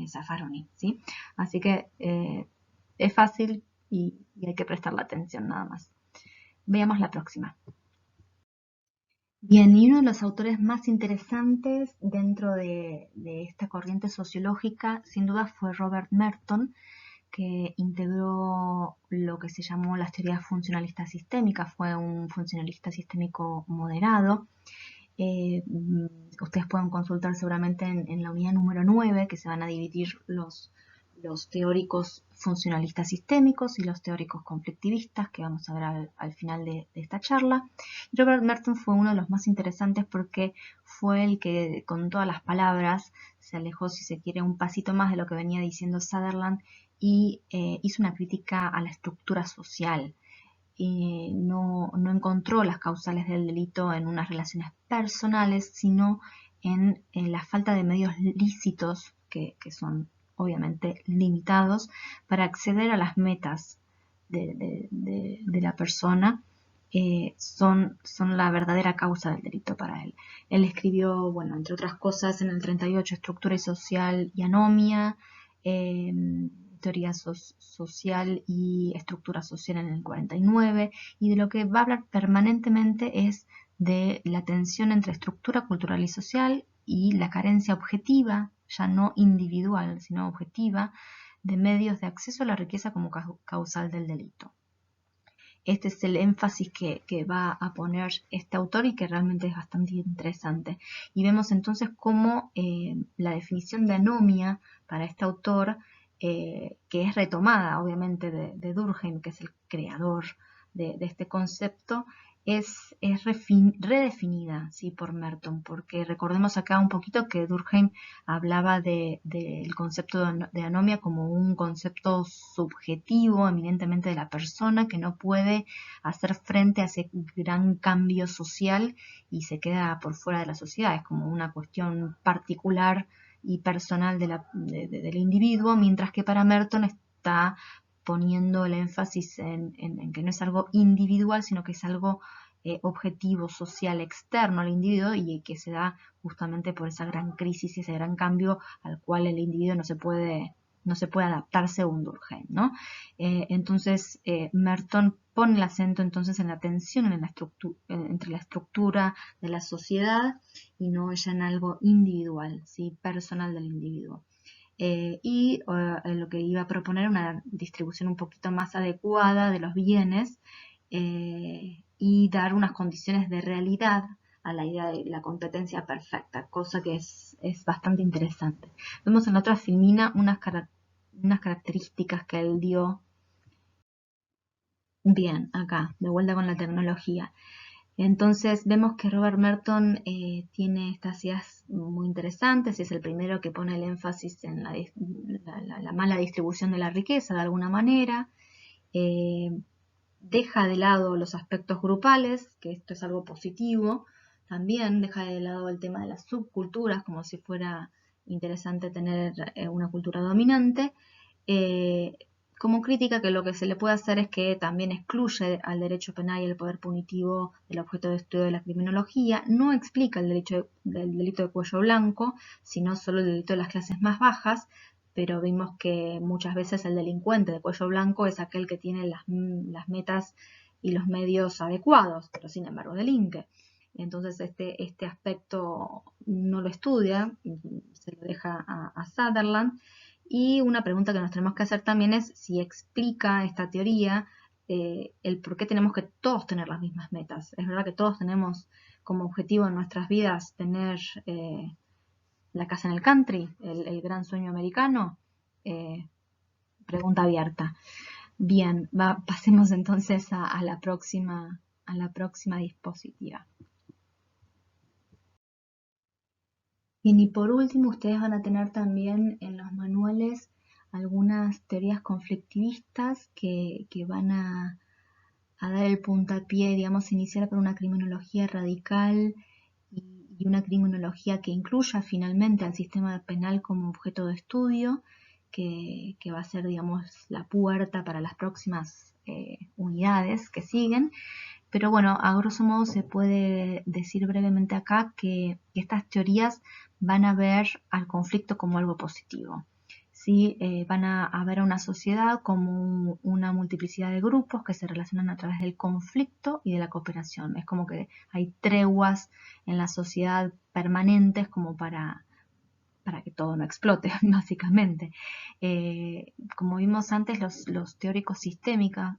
Zaffaroni, ¿sí? Así que es fácil y hay que prestarle atención nada más. Veamos la próxima. Bien, y uno de los autores más interesantes dentro de esta corriente sociológica, sin duda, fue Robert Merton, que integró lo que se llamó las teorías funcionalistas sistémicas. Fue un funcionalista sistémico moderado. Ustedes pueden consultar seguramente en la unidad número 9, que se van a dividir los teóricos funcionalistas sistémicos y los teóricos conflictivistas, que vamos a ver al final de esta charla. Robert Merton fue uno de los más interesantes porque fue el que, con todas las palabras, se alejó, si se quiere, un pasito más de lo que venía diciendo Sutherland y hizo una crítica a la estructura social. No encontró las causales del delito en unas relaciones personales, sino en la falta de medios lícitos, que son obviamente limitados, para acceder a las metas de la persona. Son la verdadera causa del delito para él. Él escribió, bueno, entre otras cosas, en el 38, Estructura social y anomia, teoría social y estructura social en el 49, y de lo que va a hablar permanentemente es de la tensión entre estructura cultural y social y la carencia objetiva, ya no individual, sino objetiva, de medios de acceso a la riqueza como causal del delito. Este es el énfasis que va a poner este autor y que realmente es bastante interesante. Y vemos entonces cómo la definición de anomia para este autor, que es retomada obviamente de Durkheim, que es el creador de este concepto, es redefinida, ¿sí?, por Merton, porque recordemos acá un poquito que Durkheim hablaba del concepto de anomia como un concepto subjetivo, eminentemente de la persona, que no puede hacer frente a ese gran cambio social y se queda por fuera de la sociedad. Es como una cuestión particular y personal del individuo, mientras que para Merton está poniendo el énfasis en que no es algo individual, sino que es algo objetivo, social, externo al individuo, y que se da justamente por esa gran crisis y ese gran cambio al cual el individuo no se puede adaptar según Durkheim, ¿no? Entonces, Merton pone el acento entonces en la tensión entre la estructura de la sociedad y no ya en algo individual, ¿sí?, personal del individuo. Lo que iba a proponer una distribución un poquito más adecuada de los bienes, y dar unas condiciones de realidad a la idea de la competencia perfecta, cosa que es bastante interesante. Vemos en la otra filmina unas características que él dio. Bien, acá, de vuelta con la tecnología. Entonces vemos que Robert Merton tiene estas ideas muy interesantes, y es el primero que pone el énfasis en la mala distribución de la riqueza de alguna manera. Deja de lado los aspectos grupales, que esto es algo positivo. También deja de lado el tema de las subculturas, como si fuera interesante tener una cultura dominante. Como crítica, que lo que se le puede hacer es que también excluye al derecho penal y el poder punitivo del objeto de estudio de la criminología. No explica el delito de cuello blanco, sino solo el delito de las clases más bajas, pero vimos que muchas veces el delincuente de cuello blanco es aquel que tiene las metas y los medios adecuados, pero sin embargo delinque. Entonces este aspecto no lo estudia, se lo deja a Sutherland. Y una pregunta que nos tenemos que hacer también es si explica esta teoría el por qué tenemos que todos tener las mismas metas. Es verdad que todos tenemos como objetivo en nuestras vidas tener la casa en el country, el gran sueño americano. Pregunta abierta. Bien, pasemos entonces a la próxima diapositiva. Bien, y por último, ustedes van a tener también en los manuales algunas teorías conflictivistas que van a dar el puntapié, digamos, iniciar por una criminología radical y una criminología que incluya finalmente al sistema penal como objeto de estudio, que va a ser, digamos, la puerta para las próximas unidades que siguen. Pero bueno, a grosso modo se puede decir brevemente acá que estas teorías van a ver al conflicto como algo positivo. ¿sí? Van a ver a una sociedad como una multiplicidad de grupos que se relacionan a través del conflicto y de la cooperación. Es como que hay treguas en la sociedad permanentes como para que todo no explote, básicamente. Como vimos antes, los teóricos sistémicos,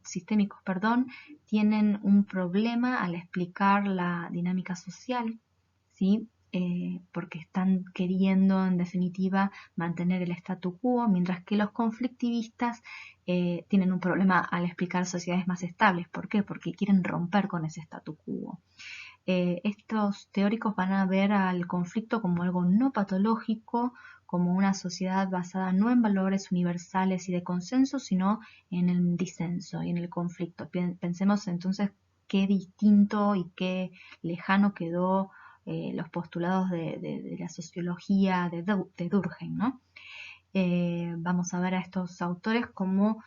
tienen un problema al explicar la dinámica social, ¿sí? Porque están queriendo, en definitiva, mantener el statu quo, mientras que los conflictivistas tienen un problema al explicar sociedades más estables. ¿Por qué? Porque quieren romper con ese statu quo. Estos teóricos van a ver al conflicto como algo no patológico, como una sociedad basada no en valores universales y de consenso, sino en el disenso y en el conflicto. Pensemos entonces qué distinto y qué lejano quedó los postulados de la sociología de Durkheim, ¿no? Vamos a ver a estos autores como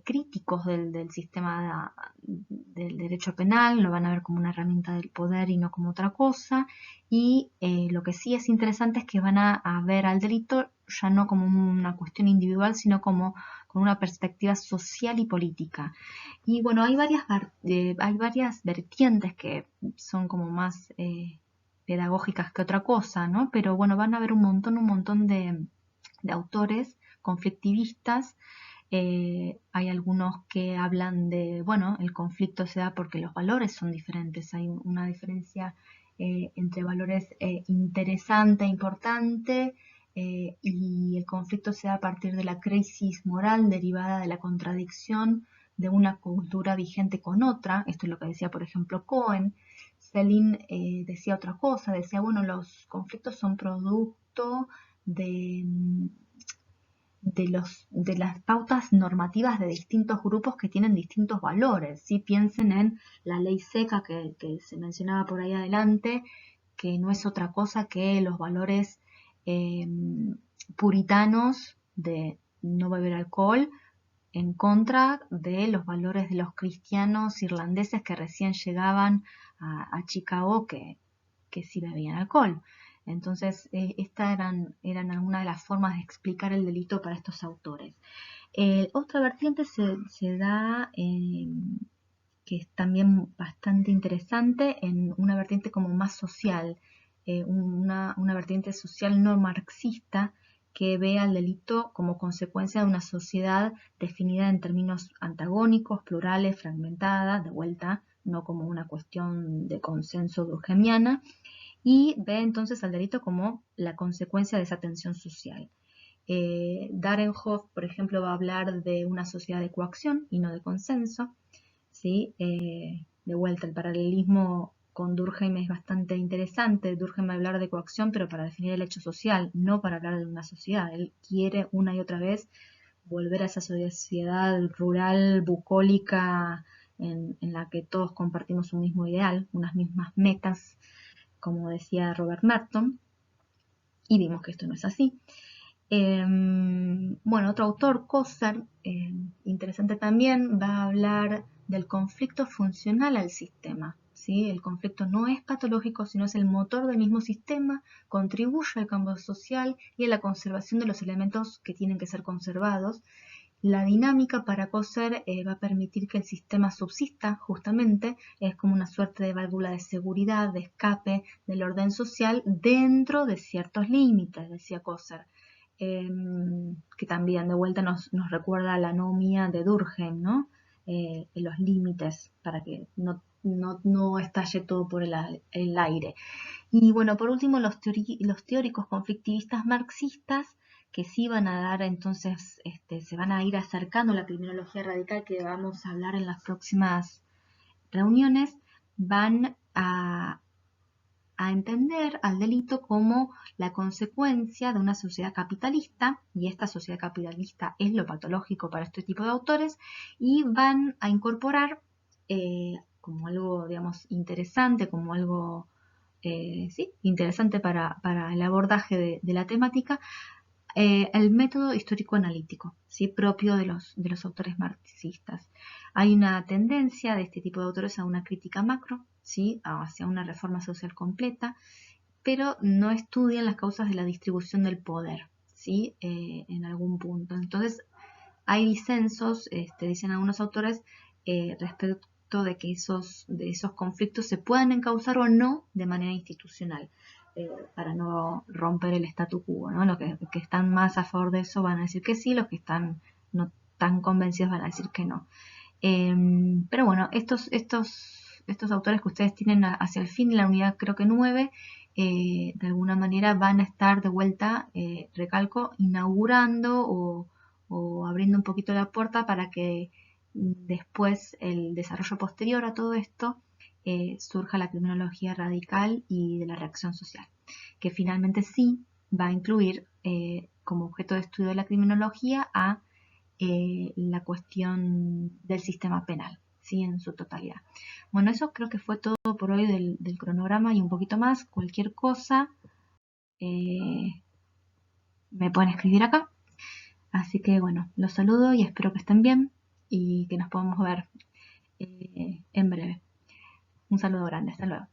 críticos del sistema del derecho penal, lo van a ver como una herramienta del poder y no como otra cosa, y lo que sí es interesante es que van a ver al delito ya no como una cuestión individual, sino como con una perspectiva social y política. Y bueno, hay varias vertientes que son como más pedagógicas que otra cosa, ¿no? Pero bueno, van a ver un montón de autores conflictivistas. Hay algunos que hablan de, bueno, el conflicto se da porque los valores son diferentes. Hay una diferencia entre valores interesante, importante, y el conflicto se da a partir de la crisis moral derivada de la contradicción de una cultura vigente con otra. Esto es lo que decía, por ejemplo, Cohen. Selin decía otra cosa, decía, bueno, los conflictos son producto de, de las pautas normativas de distintos grupos que tienen distintos valores. ¿Sí? Piensen en la ley seca que se mencionaba por ahí adelante, que no es otra cosa que los valores eh, puritanos de no beber alcohol en contra de los valores de los cristianos irlandeses que recién llegaban a Chicago que sí bebían alcohol. Entonces, estas eran algunas de las formas de explicar el delito para estos autores. Otra vertiente se da, que es también bastante interesante, en una vertiente como más social, una vertiente social no marxista que ve al delito como consecuencia de una sociedad definida en términos antagónicos, plurales, fragmentada, de vuelta, no como una cuestión de consenso durkheimiana, y ve entonces al delito como la consecuencia de esa tensión social. Darenhoff, por ejemplo, va a hablar de una sociedad de coacción y no de consenso. ¿Sí? De vuelta, el paralelismo con Durkheim es bastante interesante. Durkheim va a hablar de coacción, pero para definir el hecho social, no para hablar de una sociedad. Él quiere una y otra vez volver a esa sociedad rural, bucólica, en la que todos compartimos un mismo ideal, unas mismas metas, como decía Robert Merton, y vimos que esto no es así. Bueno, otro autor, Coser, interesante también, va a hablar del conflicto funcional al sistema. ¿Sí? El conflicto no es patológico, sino es el motor del mismo sistema, contribuye al cambio social y a la conservación de los elementos que tienen que ser conservados. La dinámica para Coser va a permitir que el sistema subsista, justamente, es como una suerte de válvula de seguridad, de escape del orden social dentro de ciertos límites, decía Coser. Que también de vuelta nos recuerda a la anomia de Durkheim, ¿no? Los límites para que no estalle todo por el aire. Y bueno, por último, los teóricos conflictivistas marxistas que sí van a dar, entonces, se van a ir acercando a la criminología radical que vamos a hablar en las próximas reuniones, van a entender al delito como la consecuencia de una sociedad capitalista, y esta sociedad capitalista es lo patológico para este tipo de autores, y van a incorporar como algo, digamos, interesante, como algo sí, interesante para el abordaje de la temática, el método histórico-analítico, ¿sí? Propio de los autores marxistas. Hay una tendencia de este tipo de autores a una crítica macro, ¿sí? Hacia una reforma social completa, pero no estudian las causas de la distribución del poder, ¿sí? En algún punto. Entonces, hay disensos, dicen algunos autores, respecto de que de esos conflictos se puedan encauzar o no de manera institucional, para no romper el statu quo, ¿no? Los que están más a favor de eso van a decir que sí, los que están no tan convencidos van a decir que no. Pero bueno, estos autores que ustedes tienen hacia el fin de la unidad, creo que 9, de alguna manera van a estar de vuelta, recalco, inaugurando o abriendo un poquito la puerta para que después, el desarrollo posterior a todo esto, surja la criminología radical y de la reacción social, que finalmente sí va a incluir como objeto de estudio de la criminología a la cuestión del sistema penal, ¿sí? En su totalidad. Bueno, eso creo que fue todo por hoy del cronograma y un poquito más. Cualquier cosa me pueden escribir acá. Así que bueno, los saludo y espero que estén bien y que nos podamos ver en breve. Un saludo grande, hasta luego.